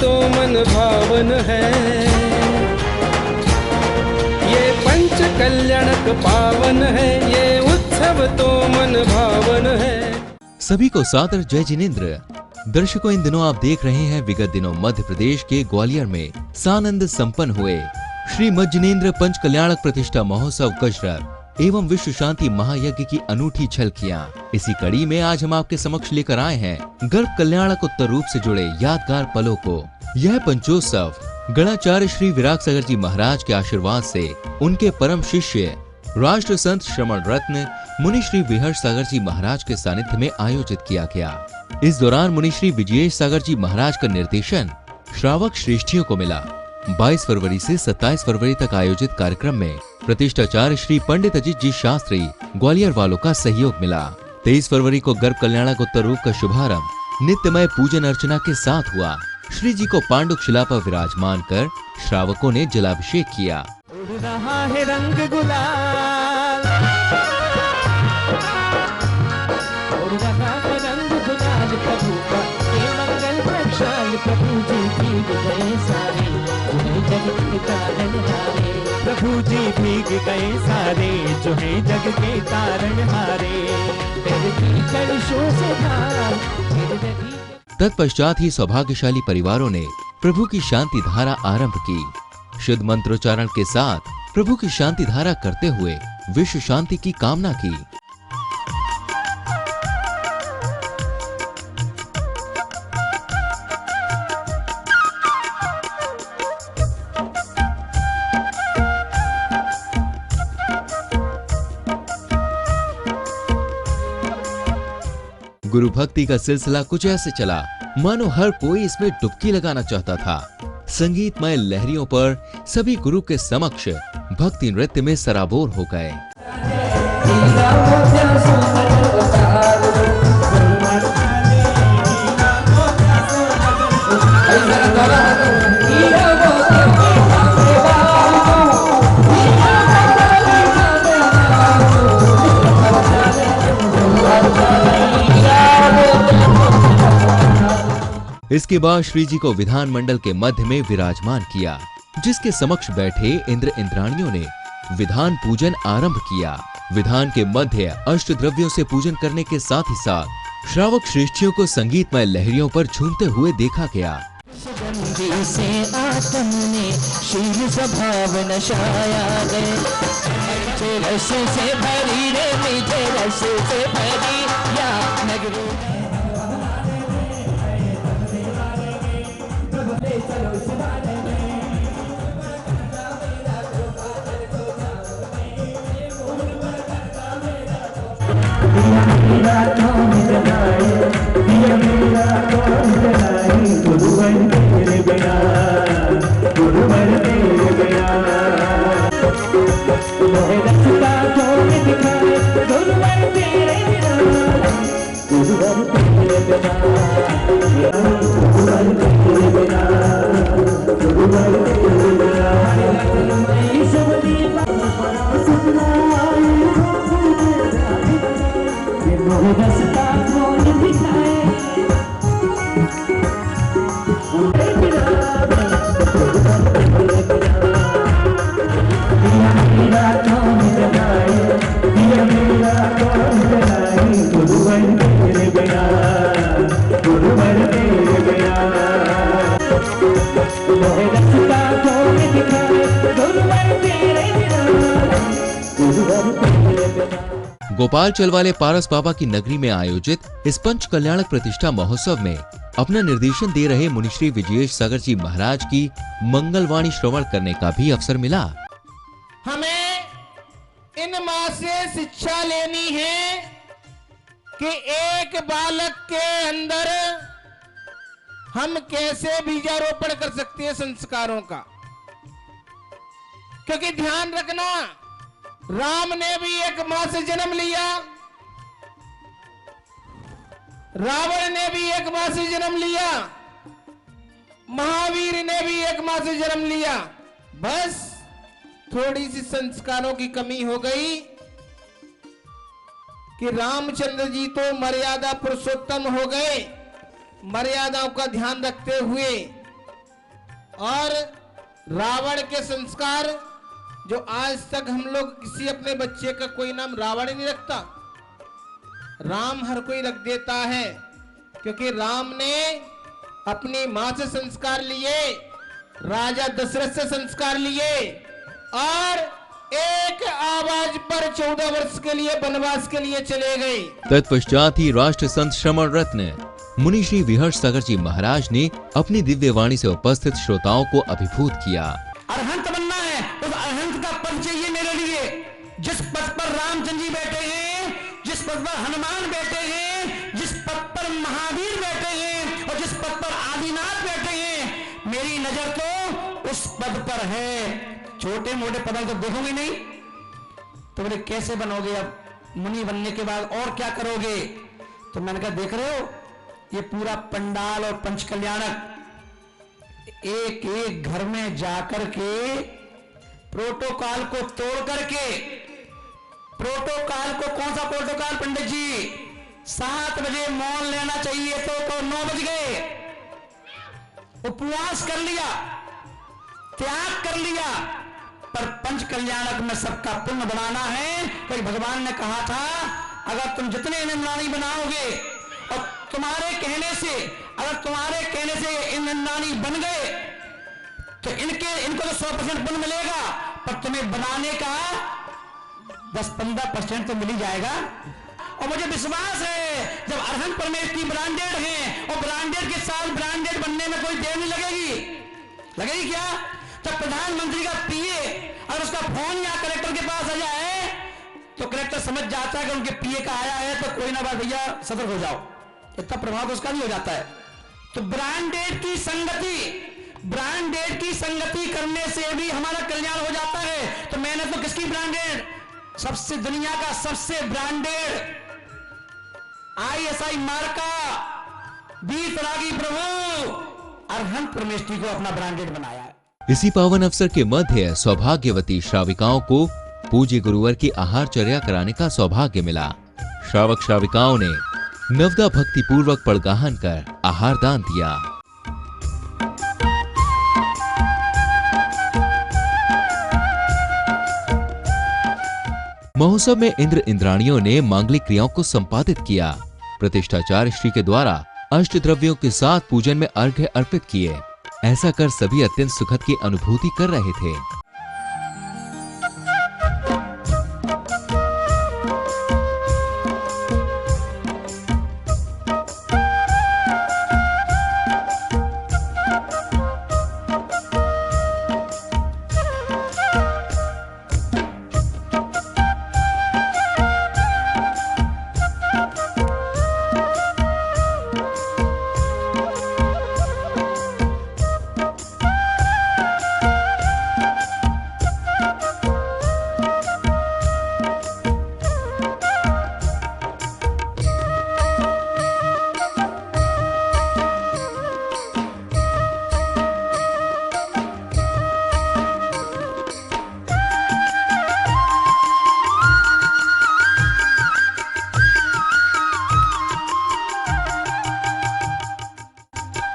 तो मन भावन है, ये पंच कल्याणक पावन है, ये उत्सव तो मन भावन है। सभी को सादर जय जिनेंद्र। दर्शकों, इन दिनों आप देख रहे हैं विगत दिनों मध्य प्रदेश के ग्वालियर में सानंद संपन्न हुए श्री मज्जिनेंद्र पंच कल्याणक प्रतिष्ठा महोत्सव गजरत एवं विश्व शांति महायज्ञ की अनूठी झलकियां। इसी कड़ी में आज हम आपके समक्ष लेकर आए हैं गर्भ कल्याणक उत्तर रूप से जुड़े यादगार पलों को। यह पंचोत्सव गणाचार्य श्री विराग सागर जी महाराज के आशीर्वाद से उनके परम शिष्य राष्ट्र संत श्रमण रत्न मुनि श्री विहर्ष सागर जी महाराज के सानिध्य में आयोजित किया गया। इस दौरान मुनि श्री विजयेश सागर जी महाराज का निर्देशन श्रावक श्रेष्ठियों को मिला। 22 फरवरी से 27 फरवरी तक आयोजित कार्यक्रम में प्रतिष्ठाचार्य श्री पंडित अजीत जी शास्त्री ग्वालियर वालों का सहयोग मिला। 23 फरवरी को गर्भ कल्याणक उत्तर रूप का शुभारंभ नित्यमय पूजन अर्चना के साथ हुआ। श्री जी को पांडुक शिला पर विराजमान कर श्रावकों ने जलाभिषेक किया। उड़ रहा है रंग गुलाल, उड़ रहा है रंग गुलाल प्रभु का, ये मंगल प्रक्षाल प्रभु जी भीग गए सारे, जो है जग के तारनहारे। प्रभु जी भीग गए सारे, जो है जग के तारनहारे। फिर भी कलशों से धार, फिर लगी। तत्पश्चात ही सौभाग्यशाली परिवारों ने प्रभु की शांति धारा आरंभ की। शुद्ध मंत्रोच्चारण के साथ प्रभु की शांति धारा करते हुए विश्व शांति की कामना की। गुरु भक्ति का सिलसिला कुछ ऐसे चला मानो हर कोई इसमें डुबकी लगाना चाहता था। संगीतमय लहरियों पर सभी गुरु के समक्ष भक्ति नृत्य में सराबोर हो गए। इसके बाद श्री जी को विधान मंडल के मध्य में विराजमान किया, जिसके समक्ष बैठे इंद्र इंद्राणियों ने विधान पूजन आरंभ किया। विधान के मध्य अष्ट द्रव्यों से पूजन करने के साथ ही साथ श्रावक श्रेष्ठियों को संगीतमय लहरियों पर झूमते हुए देखा गया। सुगंधी से आत्म ने शील स्वभाव नशाया है, रस से भरी रे मीठे रस से भरी या नगरी। गोपालचल वाले पारस बाबा की नगरी में आयोजित इस पंच कल्याणक प्रतिष्ठा महोत्सव में अपना निर्देशन दे रहे मुनि श्री विजयेश सागर जी महाराज की मंगलवाणी श्रवण करने का भी अवसर मिला। हमें इन माँ से शिक्षा लेनी है कि एक बालक के अंदर हम कैसे बीजारोपण कर सकते हैं संस्कारों का। क्योंकि ध्यान रखना, राम ने भी एक मां से जन्म लिया, रावण ने भी एक मां से जन्म लिया, महावीर ने भी एक मां से जन्म लिया। बस थोड़ी सी संस्कारों की कमी हो गई कि रामचंद्र जी तो मर्यादा पुरुषोत्तम हो गए। मर्यादाओं का ध्यान रखते हुए और रावण के संस्कार, जो आज तक हम लोग किसी अपने बच्चे का कोई नाम रावण ही नहीं रखता, राम हर कोई रख देता है, क्योंकि राम ने अपनी मां से संस्कार लिए, राजा दशरथ से संस्कार लिए और एक आवाज पर 14 वर्ष के लिए वनवास के लिए चले गए। तत्पश्चात ही राष्ट्र संत श्रमण रत्न मुनि श्री विहर्ष सागर जी महाराज ने अपनी दिव्य वाणी से उपस्थित श्रोताओं को अभिभूत किया। अरहंत बनना है, उस अरहंत का पद चाहिए मेरे लिए। जिस पद पर रामचंद्र जी बैठे हैं, जिस पद पर हनुमान बैठे हैं, जिस पद पर महावीर बैठे हैं और जिस पद पर आदिनाथ बैठे हैं, मेरी नजर तो उस पद पर है। छोटे मोटे पद तो देखोगे नहीं, तो बोले कैसे बनोगे, अब मुनि बनने के बाद और क्या करोगे? तो मैंने कहा देख रहे हो, ये पूरा पंडाल और पंचकल्याणक एक एक घर में जाकर के प्रोटोकॉल को तोड़ करके, प्रोटोकॉल को, कौन सा प्रोटोकॉल पंडित जी? 7 बजे मौन लेना चाहिए तो 9 बज गए, उपवास कर लिया, त्याग कर लिया, पर पंच कल्याणक में सबका पुण्य बनाना है। तो भगवान ने कहा था अगर तुम जितने निंदानी बनाओगे और तुम्हारे कहने से, अगर तुम्हारे कहने से इन निंदानी बन गए तो इनको तो 100% पुण्य मिलेगा, पर तुम्हें बनाने का 10-15% तो मिल ही जाएगा। और मुझे विश्वास है जब अरहंत परमेश्वर की ब्रांडेड है और ब्रांडेड के साथ ब्रांडेड बनने में कोई देर नहीं लगेगी क्या? जब प्रधानमंत्री का पीए अगर उसका फोन या कलेक्टर के पास आ जाए तो कलेक्टर समझ जाता है कि उनके पीए का आया है, तो कोई ना बात भैया सतर्क हो जाओ, इतना प्रभाव उसका भी हो जाता है। तो ब्रांडेड की संगति करने से भी हमारा कल्याण हो जाता है। तो मैंने तो किसकी ब्रांडेड, सबसे दुनिया का सबसे ब्रांडेड ISI मार्का 20 रागी प्रभु अरहंत परमेश्वरी को अपना ब्रांडेड बनाया है। इसी पावन अवसर के मध्य सौभाग्यवती श्राविकाओं को पूज्य गुरुवर की आहारचर्या कराने का सौभाग्य मिला। श्रावक श्राविकाओं ने नवदा भक्ति पूर्वक पड़गाहन कर आहार दान दिया। महोत्सव में इंद्र इंद्राणियों ने मांगलिक क्रियाओं को संपादित किया। प्रतिष्ठाचार्य श्री के द्वारा अष्ट द्रव्यों के साथ पूजन में अर्घ्य अर्पित किए। ऐसा कर सभी अत्यंत सुखद की अनुभूति कर रहे थे।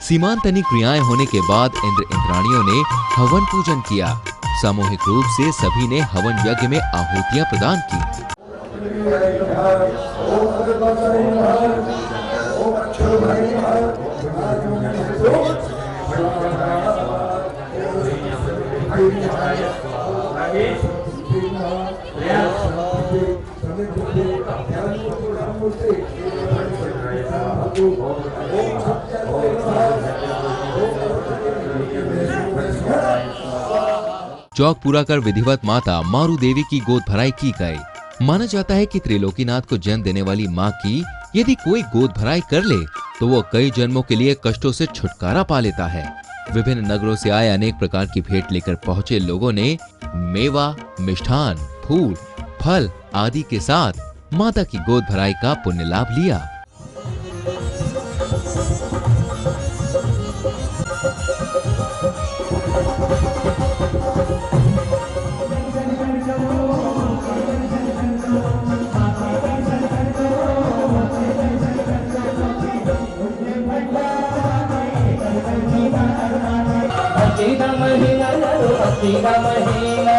सीमांतनी क्रियाएं होने के बाद इंद्र इंद्राणियों ने हवन पूजन किया। सामूहिक रूप से सभी ने हवन यज्ञ में आहुतियां प्रदान की। चौक पूरा कर विधिवत माता मारू देवी की गोद भराई की गई। माना जाता है कि त्रिलोकीनाथ को जन्म देने वाली मां की यदि कोई गोद भराई कर ले तो वो कई जन्मों के लिए कष्टों से छुटकारा पा लेता है। विभिन्न नगरों से आए अनेक प्रकार की भेंट लेकर पहुंचे लोगों ने मेवा, मिष्ठान, फूल, फल आदि के साथ माता की गोद भराई का पुण्य लाभ लिया। भक्ति का महीना करो भक्ति का महीना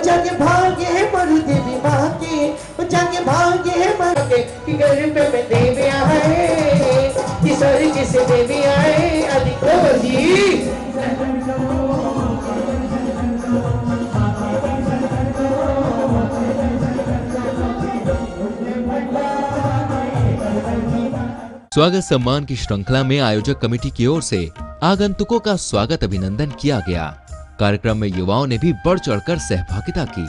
जाके भागे मरु देवी माँ के जाके भागे मर के गर्भ में देवी आए कि स्वर्ग से देवी आए अधिको जी। स्वागत सम्मान की श्रृंखला में आयोजक कमेटी की ओर से आगंतुकों का स्वागत अभिनंदन किया गया। कार्यक्रम में युवाओं ने भी बढ़ चढ़कर सहभागिता की।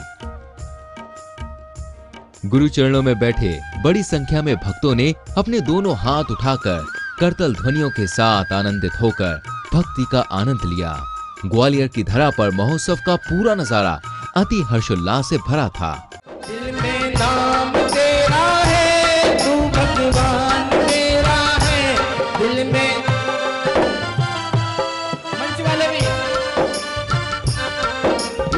गुरु चरणों में बैठे बड़ी संख्या में भक्तों ने अपने दोनों हाथ उठाकर करतल ध्वनियों के साथ आनंदित होकर भक्ति का आनंद लिया। ग्वालियर की धरा पर महोत्सव का पूरा नजारा अति हर्षोल्लास से भरा था। दिल में नाम तेरा है, तू भगवान तेरा है, दिल में मंच वाले भी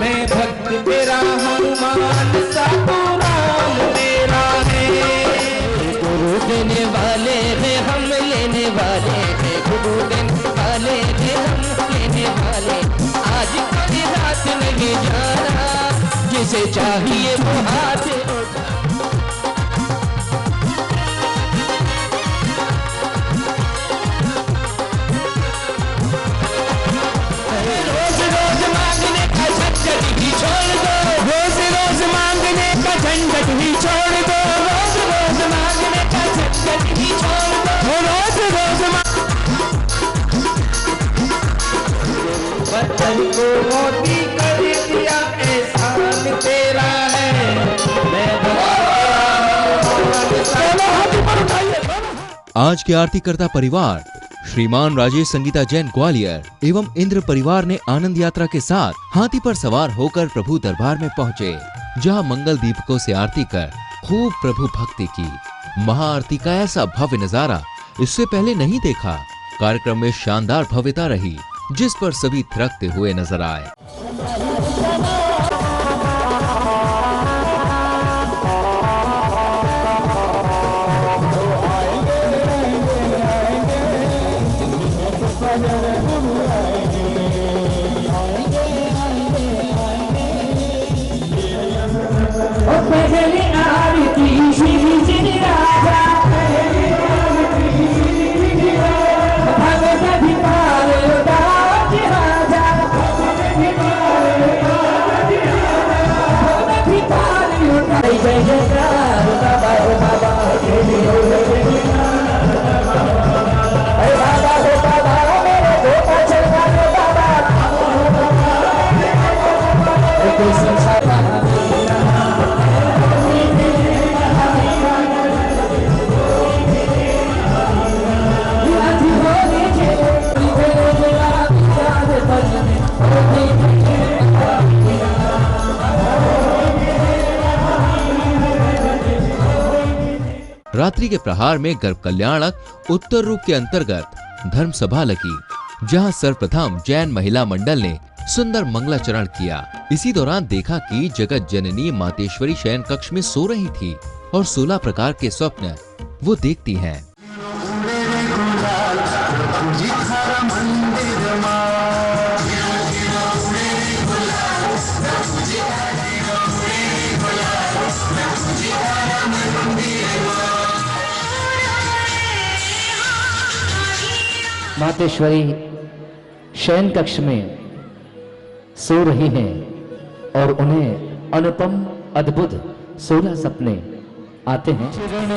मैं भक्त तेरा हनुमान सा तू राम तेरा है। गुरु देने वाले हैं हम लेने वाले हैं, गुरु देने वाले हैं हम लेने वाले। आज कोई रात नहीं जाना, जिसे चाहिए वो हाथ उठा। रोज रोज मांगने का झंझट ही छोड़ दो, रोज रोज मांगने का झंझट ही छोड़ दो, रोज रोज मांगने का झंझट ही छोड़ दो, रोज रोज बच्चन को मोती कर दिया एहसान तेरा है, मैं आज के आरती करता परिवार श्रीमान राजेश संगीता जैन ग्वालियर एवं इंद्र परिवार ने आनंद यात्रा के साथ हाथी पर सवार होकर प्रभु दरबार में पहुँचे, जहाँ मंगल दीपकों से आरती कर खूब प्रभु भक्ति की। महाआरती का ऐसा भव्य नजारा इससे पहले नहीं देखा। कार्यक्रम में शानदार भव्यता रही, जिस पर सभी थिरकते हुए नजर आए। पहले आरती श्री श्री राजा भगत भिपाल दास राजा, भगत भिपाल उठाई जय जयकार बाबा हो बाबा, अरे बाबा हो बाबा मेरे बेटा चलना हो बाबा, कोई संसार रात्रि के प्रहार में गर्भ कल्याणक उत्तर रूप के अंतर्गत धर्म सभा लगी, जहां सर्वप्रथम जैन महिला मंडल ने सुंदर मंगलाचरण किया। इसी दौरान देखा कि जगत जननी मातेश्वरी शयन कक्ष में सो रही थी और 16 प्रकार के स्वप्न वो देखती हैं। मातेश्वरी शयन कक्ष में सो रही हैं और उन्हें अनुपम अद्भुत 16 सपने आते हैं।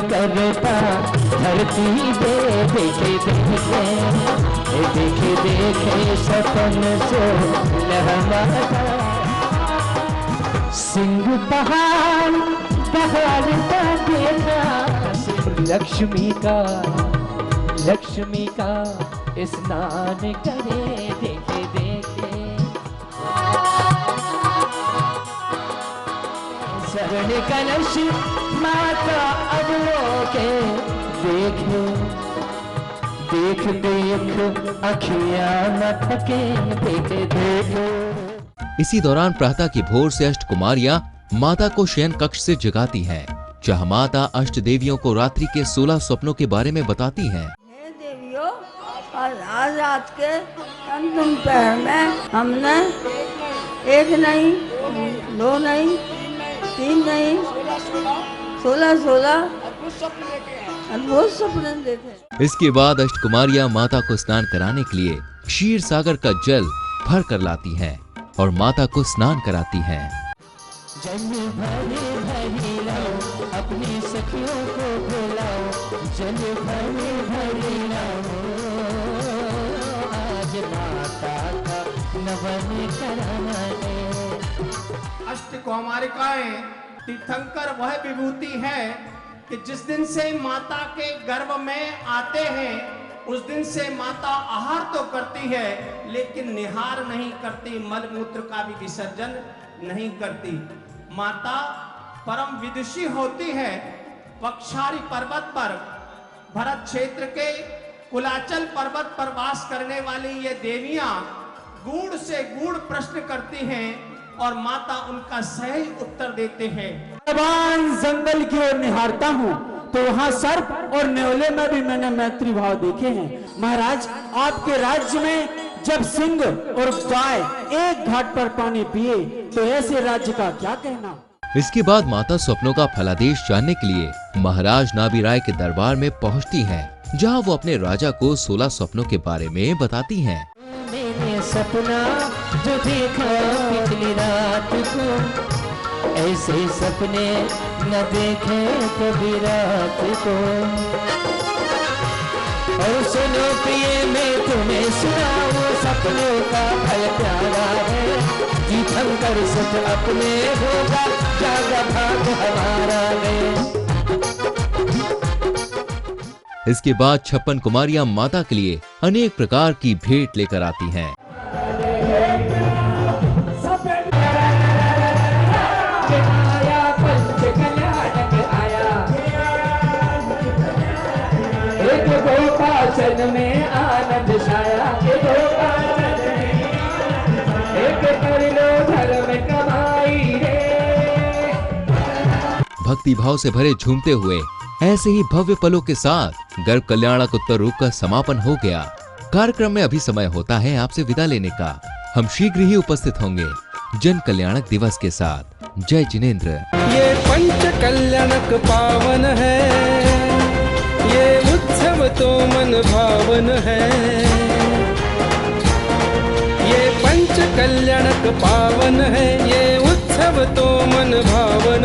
करता धरती पे देखे देखे देखे देखे सपन से लहराता, सिंह पहाड़ पहाड़ता देखा, लक्ष्मी का स्नान करे देखे देखे, शरण कलश माता अवलोके देखे देख देख अखियां न थके, देखे देखो। इसी दौरान प्रातः की भोर से अष्ट कुमारियां माता को शयन कक्ष से जगाती हैं, जहां माता अष्ट देवियों को रात्रि के 16 स्वप्नों के बारे में बताती हैं। हे देवियों, आज रात के अंतिम पहर में हमने एक नहीं, दो नहीं, तीन नहीं, 16 अद्भुत सपने देखे। इसके बाद अष्ट कुमारियां माता को स्नान कराने के लिए क्षीर सागर का जल भर कर लाती हैं और माता को स्नान कराती हैं। जल भरे भरे लाओ, अपनी सखियों को बुलाओ, जल भरे भरे लाओ, आज माता का नवन कराना है। अष्ट कौमारिकाएं तीर्थंकर वह विभूति है कि जिस दिन से माता के गर्भ में आते हैं उस दिन से माता आहार तो करती है लेकिन निहार नहीं करती, मल मूत्र का भी विसर्जन नहीं करती। माता परम विदुषी होती है। वक्षारी पर्वत पर भरत क्षेत्र के कुलाचल पर्वत पर वास करने वाली ये देवियां गूढ़ से गूढ़ प्रश्न करती हैं और माता उनका सही उत्तर देते हैं। जंगल की ओर निहारता हूँ तो वहाँ सर्प और न्योले में भी मैंने मैत्री भाव देखे हैं। महाराज, आपके राज्य में जब सिंह और गाय एक घाट पर पानी पिए तो ऐसे राज्य का क्या कहना। इसके बाद माता स्वप्नों का फलादेश जानने के लिए महाराज नाभि राय के दरबार में पहुंचती हैं, जहां वो अपने राजा को 16 स्वप्नों के बारे में बताती हैं। मैंने सपना जो देखा पिछली रात को, ऐसे सपने न देखे कभी रात को। और सुनो प्रिय मैं तुम्हें सुनाऊं, सपनों का फल प्यारा है, तीर्थंकर सुख अपने होगा, जागा भाग हमारा है। इसके बाद 56 कुमारियां माता के लिए अनेक प्रकार की भेंट लेकर आती हैं। में आनंद छाया, एक कर लो धर्म कमाई रे। भक्ति भाव से भरे झूमते हुए ऐसे ही भव्य पलों के साथ गर्भ कल्याणक उत्तर रूप का समापन हो गया। कार्यक्रम में अभी समय होता है आपसे विदा लेने का। हम शीघ्र ही उपस्थित होंगे जन कल्याणक दिवस के साथ। जय जिनेंद्र। ये पंच कल्याणक पावन है, ये उत्सव तो मन भावन है। ये पंच कल्याणक पावन है, ये उत्सव तो मन भावन